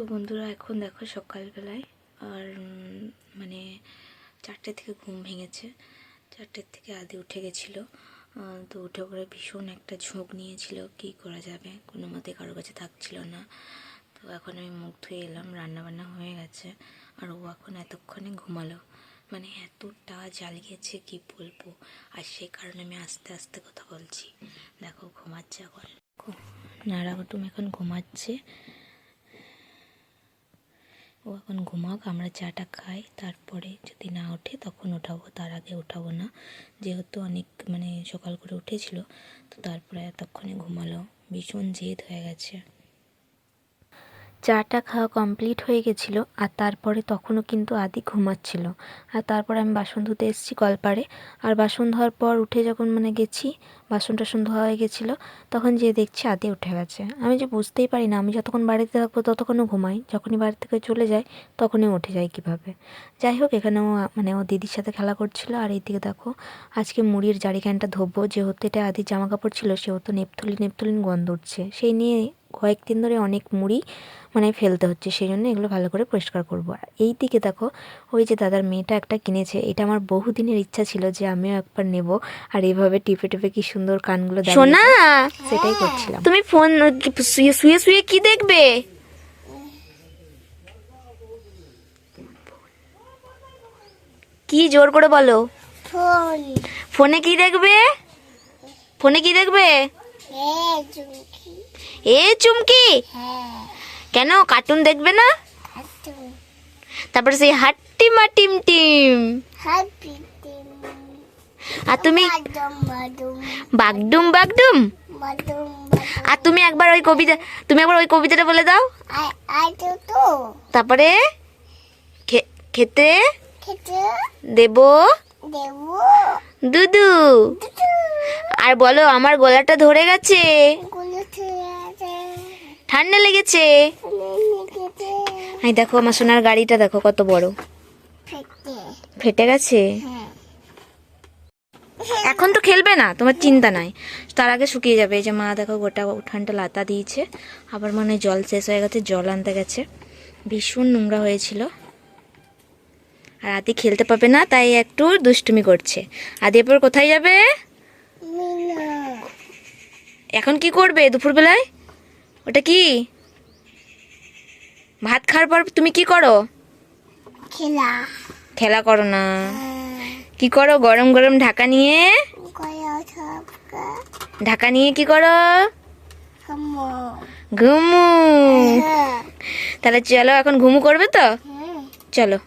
তো বন্ধুরা এখন দেখো সকালবেলায় আর মানে 4টে থেকে ঘুম ভেঙেছে। 4টের থেকে আদি উঠে গেছিলো। তো উঠে পড়ে ভীষণ একটা ঝোঁক নিয়েছিল, কি করা যাবে, কোনো মতে কারো কাছে থাকছিল না। তো এখন আমি মুখ ধুয়ে এলাম, রান্নাবান্না হয়ে গেছে, আর ও এখন এতক্ষণে ঘুমালো। মানে এতটা জ্বালিয়েছে কি বলবো, আর সেই কারণে আমি আস্তে আস্তে কথা বলছি। দেখো ঘুমাচ্ছে এখন, নারাগটুম এখন ঘুমাচ্ছে। ও এখন ঘুমাক, আমরা চাটা খাই, তারপরে যদি না ওঠে তখন ওঠাবো, তার আগে ওঠাবো না, যেহেতু অনেক মানে সকাল করে উঠেছিল। তো তারপরে এতক্ষণে ঘুমালো, ভীষণ জেদ হয়ে গেছে। চাটা খাওয়া কমপ্লিট হয়ে গেছিলো, আর তারপরে তখনও কিন্তু আদি ঘুমাচ্ছিল। আর তারপর আমি বাসন ধুতে এসেছি কলপাড়ে, আর বাসন ধোয়ার পর উঠে যখন মানে গেছি, বাসন টাসন ধোয়া হয়ে গেছিলো, তখন যেয়ে দেখছি আদি উঠে গেছে। আমি যে বুঝতেই পারি না, আমি যতক্ষণ বাড়িতে থাকবো ততক্ষণও ঘুমাই, যখনই বাড়ি থেকে চলে যাই তখনই উঠে যায় কীভাবে। যাই হোক, এখানেও মানে ও দিদির সাথে খেলা করছিল। আর এইদিকে দেখো আজকে মুড়ির জারিক্যানটা ধোবো, যেহেতু এটা আদির জামা কাপড় ছিল, সেহেতু নেপথলিন গন্ধ উঠছে, সেই নিয়ে কয়েকদিন ধরে অনেক মুড়ি মানে ফেলতে হচ্ছে, সেই জন্য এগুলো ভালো করে পরিষ্কার করবো। আর এই দিকে দেখো ওই যে দাদার মেয়েটা একটা কিনেছে, এটা আমার বহুদিনের ইচ্ছা ছিল যে আমিও একবার নেব। আর এইভাবে টিপে টিপে কি সুন্দর কানগুলো দাঁড়িয়ে, সোনা সেটাই করছিলাম। তুমি ফোন শুয়ে শুয়ে শুয়ে কি দেখবে? কি জোর করে বলো। ফোনে কি দেখবে? ফোনে কি দেখবে? এ চুমকি, কেন কার্টুন দেখবে না? তারপরে সেই হাট্টিমা টিম টিম, আর তুমি বাগডুম বাগডুম। আর তুমি একবার ওই কবিতাটা বলে দাও। তারপরে খেতে দেব দুদু। আর বলো, আমার গলাটা ধরে গেছে, ঠান্ডা লেগেছে। এই দেখো আমার সোনার গাড়িটা দেখো কত বড়, ফেটে গেছে। এখন তো খেলবে না, তোমার চিন্তা নাই, তার আগে শুকিয়ে যাবে। এই যে মা দেখো গোটা উঠানটা লাতা দিয়েছে, আবার মনে হয় জল শেষ হয়ে গেছে, জল আনতে গেছে, ভীষণ নোংরা হয়েছিল। আর আদি খেলতে পাবে না, তাই একটু দুষ্টুমি করছে। আদি এরপর কোথায় যাবে? এখন কি করবে দুপুরবেলায়? ওটা কি? ভাত খাওয়ার পর তুমি কি করো? খেলা করো না, কি করো? গরম গরম ঢাকা নিয়ে কি করো? ঘুমু। তাহলে চলো এখন ঘুমু করবে তো, চলো।